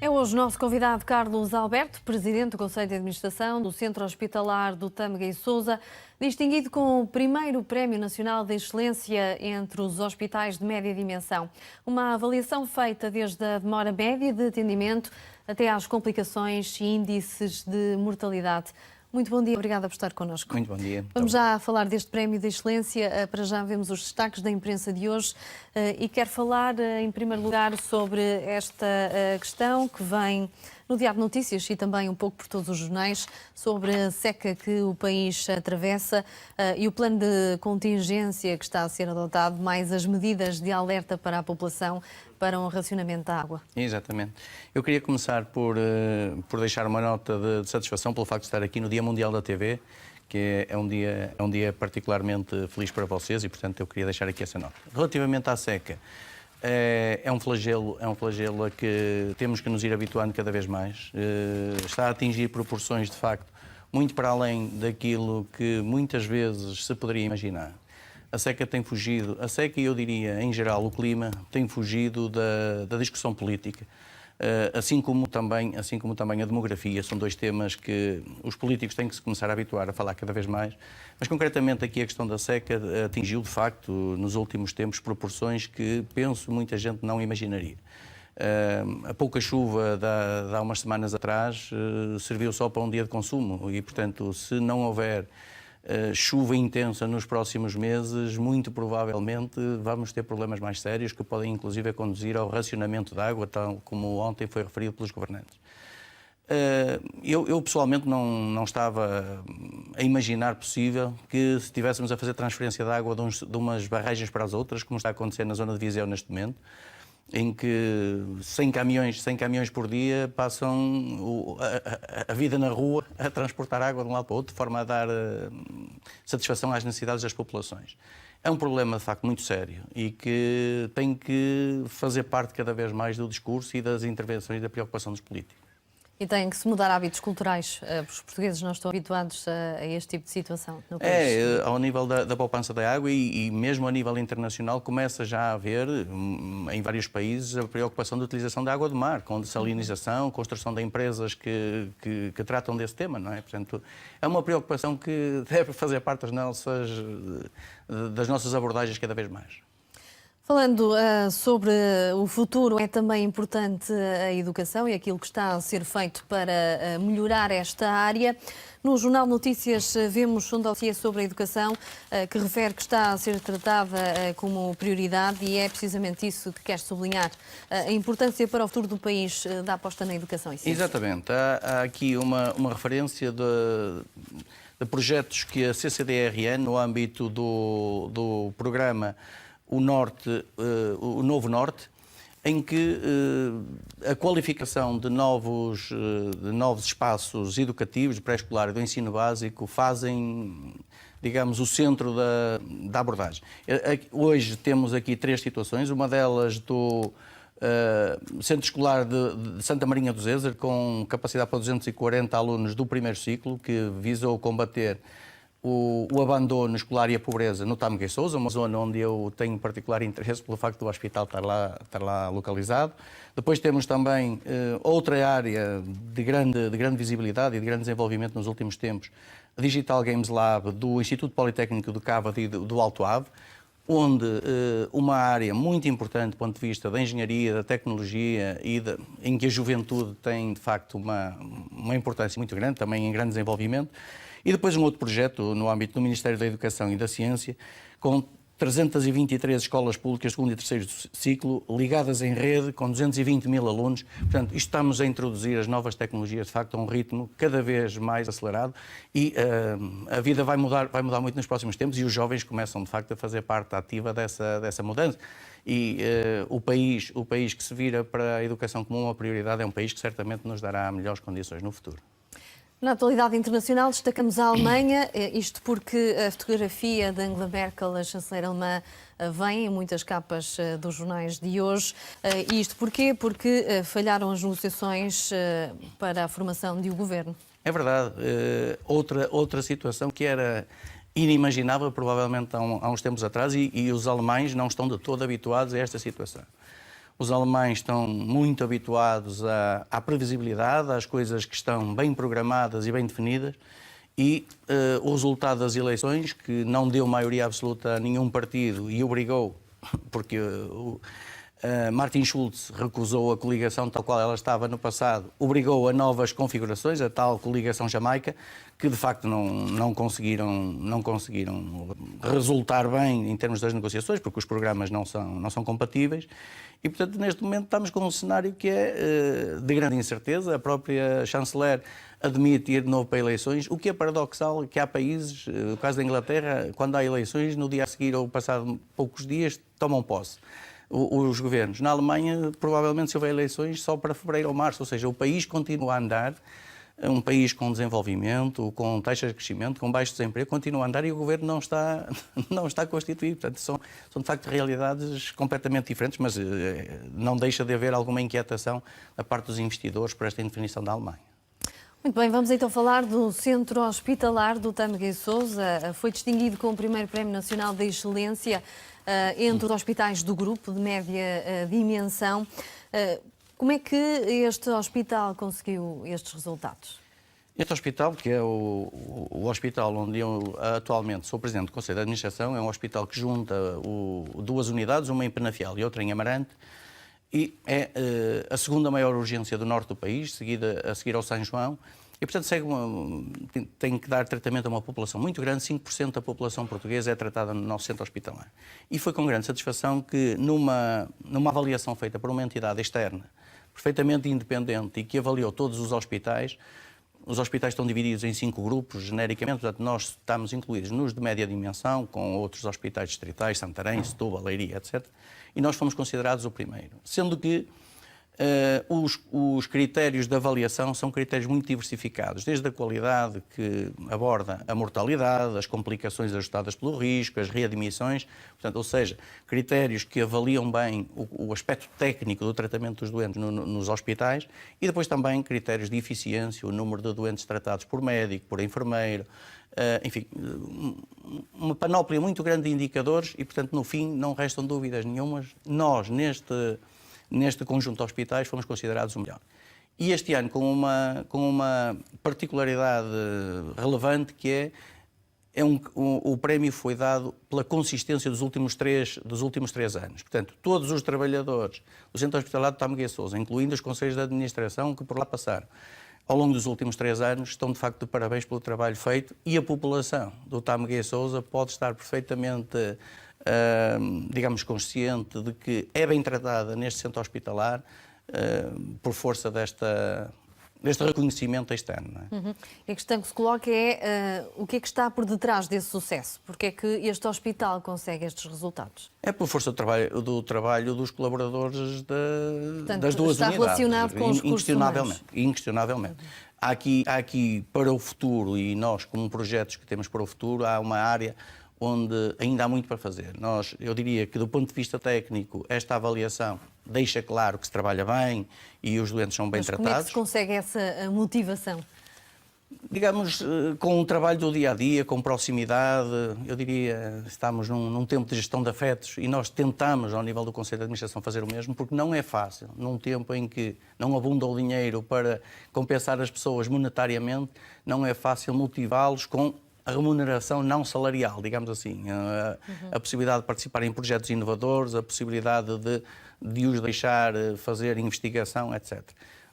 É hoje o nosso convidado Carlos Alberto, presidente do Conselho de Administração do Centro Hospitalar do Tâmega e Sousa, distinguido com o primeiro Prémio Nacional de Excelência entre os hospitais de média dimensão. Uma avaliação feita desde a demora média de atendimento até às complicações e índices de mortalidade. Muito bom dia, obrigada por estar connosco. Muito bom dia. Vamos já falar deste Prémio de Excelência. Para já vemos os destaques da imprensa de hoje e quero falar, em primeiro lugar, sobre esta questão que vem no Diário de Notícias e também um pouco por todos os jornais, sobre a seca que o país atravessa e o plano de contingência que está a ser adotado, mais as medidas de alerta para a população para um racionamento da água. Exatamente. Eu queria começar por deixar uma nota de satisfação pelo facto de estar aqui no Dia Mundial da TV, que é um dia particularmente feliz para vocês e, portanto, eu queria deixar aqui essa nota. Relativamente à seca, é um flagelo a que temos que nos ir habituando cada vez mais. Está a atingir proporções, de facto, muito para além daquilo que muitas vezes se poderia imaginar. A seca tem fugido, a seca e eu diria, em geral, o clima, tem fugido da discussão política, assim como também a demografia. São dois temas que os políticos têm que se começar a habituar a falar cada vez mais, mas concretamente aqui a questão da seca atingiu, de facto, nos últimos tempos, proporções que, penso, muita gente não imaginaria. A pouca chuva de há umas semanas atrás serviu só para um dia de consumo e, portanto, se não houver chuva intensa nos próximos meses, muito provavelmente vamos ter problemas mais sérios que podem inclusive conduzir ao racionamento de água, tal como ontem foi referido pelos governantes. Eu pessoalmente não estava a imaginar possível que se estivéssemos a fazer transferência de água de umas barragens para as outras, como está a acontecer na zona de Viseu neste momento, em que 100 caminhões por dia passam a vida na rua a transportar água de um lado para o outro, de forma a dar satisfação às necessidades das populações. É um problema, de facto, muito sério e que tem que fazer parte cada vez mais do discurso e das intervenções e da preocupação dos políticos. E tem que se mudar hábitos culturais. Os portugueses não estão habituados a este tipo de situação no país. Ao nível da poupança da água e mesmo a nível internacional começa já a haver, em vários países, a preocupação da utilização da água do mar, com dessalinização, construção de empresas que tratam desse tema, não é? Portanto, é uma preocupação que deve fazer parte das nossas abordagens cada vez mais. Falando sobre o futuro, é também importante a educação e aquilo que está a ser feito para melhorar esta área. No Jornal de Notícias vemos um dossiê sobre a educação que refere que está a ser tratada como prioridade e é precisamente isso que quer sublinhar, a importância para o futuro do país da aposta na educação e ciência. Exatamente. Há aqui uma referência de projetos que a CCDRN, no âmbito do programa o Novo Norte, em que a qualificação de novos espaços educativos, pré-escolar e do ensino básico fazem, digamos, o centro da abordagem. Hoje temos aqui 3 situações, uma delas do Centro Escolar de Santa Marinha do Zezer, com capacidade para 240 alunos do primeiro ciclo, que visou combater o abandono escolar e a pobreza no Tâmega e Sousa, uma zona onde eu tenho particular interesse pelo facto do hospital estar lá localizado. Depois temos também outra área de grande visibilidade e de grande desenvolvimento nos últimos tempos, a Digital Games Lab do Instituto Politécnico do Cávado e do Alto Ave, onde uma área muito importante do ponto de vista da engenharia, da tecnologia em que a juventude tem, de facto, uma importância muito grande, também em grande desenvolvimento. E depois um outro projeto no âmbito do Ministério da Educação e da Ciência, com 323 escolas públicas de 2º e 3º ciclo, ligadas em rede, com 220 mil alunos. Portanto, isto estamos a introduzir as novas tecnologias, de facto, a um ritmo cada vez mais acelerado e a vida vai mudar muito nos próximos tempos e os jovens começam, de facto, a fazer parte ativa dessa mudança. E o país que se vira para a educação como uma prioridade é um país que certamente nos dará melhores condições no futuro. Na atualidade internacional destacamos a Alemanha, isto porque a fotografia de Angela Merkel, a chanceler alemã, vem em muitas capas dos jornais de hoje. E isto porquê? Porque falharam as negociações para a formação de um governo. É verdade. Outra situação que era inimaginável, provavelmente há uns tempos atrás, e os alemães não estão de todo habituados a esta situação. Os alemães estão muito habituados à previsibilidade, às coisas que estão bem programadas e bem definidas, e o resultado das eleições, que não deu maioria absoluta a nenhum partido e obrigou, porque Martin Schulz recusou a coligação tal qual ela estava no passado, obrigou a novas configurações, a tal coligação jamaica, que de facto não conseguiram resultar bem em termos das negociações, porque os programas não são compatíveis. E, portanto, neste momento estamos com um cenário que é de grande incerteza. A própria chanceler admite ir de novo para eleições, o que é paradoxal, que há países, no caso da Inglaterra, quando há eleições, no dia a seguir ou passado poucos dias, tomam posse os governos. Na Alemanha, provavelmente, se houver eleições, só para fevereiro ou março, ou seja, o país continua a andar, um país com desenvolvimento, com taxas de crescimento, com baixo desemprego, continua a andar e o governo não está constituído. Portanto, são de facto realidades completamente diferentes, mas não deixa de haver alguma inquietação da parte dos investidores por esta indefinição da Alemanha. Muito bem, vamos então falar do Centro Hospitalar do Tâmega e Sousa. Foi distinguido com o primeiro Prémio Nacional de Excelência entre os hospitais do grupo de média dimensão. Como é que este hospital conseguiu estes resultados? Este hospital, que é o hospital onde eu atualmente sou Presidente do Conselho de Administração, é um hospital que junta duas unidades, uma em Penafiel e outra em Amarante, e é a segunda maior urgência do norte do país, a seguir ao São João, e portanto tem que dar tratamento a uma população muito grande. 5% da população portuguesa é tratada no nosso centro hospitalar. E foi com grande satisfação que numa avaliação feita por uma entidade externa, perfeitamente independente e que avaliou todos os hospitais estão divididos em 5 grupos, genericamente, portanto nós estamos incluídos nos de média dimensão, com outros hospitais distritais, Santarém, Setúbal, Leiria, etc. E nós fomos considerados o primeiro, sendo que os critérios de avaliação são critérios muito diversificados, desde a qualidade, que aborda a mortalidade, as complicações ajustadas pelo risco, as readmissões, portanto, ou seja, critérios que avaliam bem o aspecto técnico do tratamento dos doentes nos hospitais, e depois também critérios de eficiência, o número de doentes tratados por médico, por enfermeiro, enfim, uma panóplia muito grande de indicadores e, portanto, no fim não restam dúvidas nenhumas. Nós, neste conjunto de hospitais, fomos considerados o melhor. E este ano com uma particularidade relevante, que o prémio foi dado pela consistência dos últimos três anos. Portanto, todos os trabalhadores do Centro Hospitalar do Tâmega e Sousa, incluindo os conselhos de administração que por lá passaram, ao longo dos últimos 3 anos, estão de facto de parabéns pelo trabalho feito, e a população do Tâmega e Sousa pode estar perfeitamente digamos, consciente de que é bem tratada neste centro hospitalar por força deste reconhecimento externo. Não é? Uhum. E a questão que se coloca é o que é que está por detrás desse sucesso? Porque é que este hospital consegue estes resultados? É por força do trabalho dos colaboradores Portanto, das duas está unidades. relacionado com os recursos humanos. Inquestionavelmente. Há aqui para o futuro, e nós, como projetos que temos para o futuro, há uma área onde ainda há muito para fazer. Eu diria que, do ponto de vista técnico, esta avaliação deixa claro que se trabalha bem e os doentes são bem tratados. Como é que se consegue essa motivação? Digamos, com o trabalho do dia-a-dia, com proximidade. Eu diria, estamos num tempo de gestão de afetos e nós tentamos, ao nível do Conselho de Administração, fazer o mesmo, porque não é fácil, num tempo em que não abunda o dinheiro para compensar as pessoas monetariamente, não é fácil motivá-los com a remuneração não salarial, digamos assim, a possibilidade de participar em projetos inovadores, a possibilidade de os deixar fazer investigação, etc.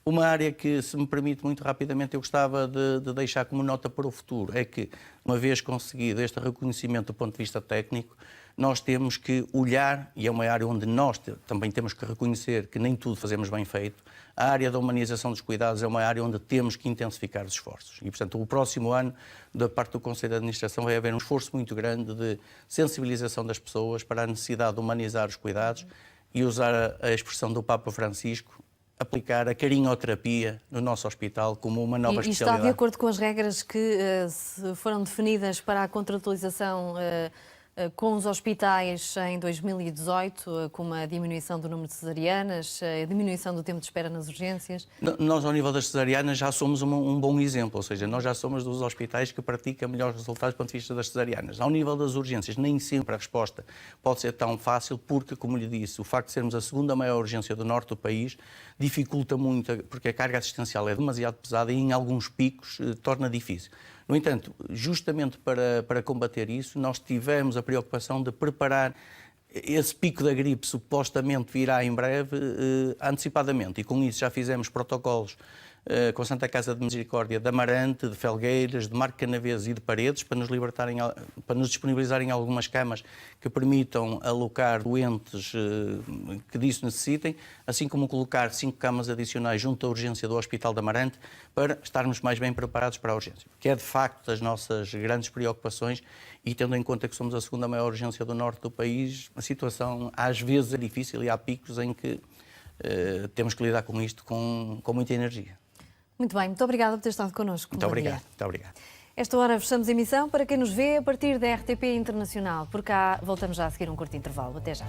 Uma área que, se me permite muito rapidamente, eu gostava de deixar como nota para o futuro, é que, uma vez conseguido este reconhecimento do ponto de vista técnico, nós temos que olhar, e é uma área onde nós também temos que reconhecer que nem tudo fazemos bem feito, a área da humanização dos cuidados é uma área onde temos que intensificar os esforços. E, portanto, o próximo ano, da parte do Conselho de Administração, vai haver um esforço muito grande de sensibilização das pessoas para a necessidade de humanizar os cuidados e usar a expressão do Papa Francisco, aplicar a carinhoterapia no nosso hospital como uma nova especialidade. E está de acordo com as regras que foram definidas para a contratualização com os hospitais em 2018, com uma diminuição do número de cesarianas, a diminuição do tempo de espera nas urgências? Nós, ao nível das cesarianas, já somos um bom exemplo, ou seja, nós já somos dos hospitais que praticam melhores resultados do ponto de vista das cesarianas. Ao nível das urgências, nem sempre a resposta pode ser tão fácil, porque, como lhe disse, o facto de sermos a segunda maior urgência do norte do país dificulta muito, porque a carga assistencial é demasiado pesada e, em alguns picos, torna difícil. No entanto, justamente para combater isso, nós tivemos a preocupação de preparar esse pico da gripe, supostamente virá em breve, antecipadamente. E com isso já fizemos protocolos com a Santa Casa de Misericórdia de Amarante, de Felgueiras, de Marco Canaveses e de Paredes, para nos disponibilizarem algumas camas que permitam alocar doentes que disso necessitem, assim como colocar 5 camas adicionais junto à urgência do Hospital de Amarante, para estarmos mais bem preparados para a urgência, que é de facto das nossas grandes preocupações, e tendo em conta que somos a segunda maior urgência do norte do país, a situação às vezes é difícil e há picos em que temos que lidar com isto com muita energia. Muito bem, muito obrigada por ter estado connosco. Muito obrigado. Muito obrigado. Esta hora fechamos a emissão para quem nos vê a partir da RTP Internacional. Por cá voltamos já a seguir um curto intervalo. Até já.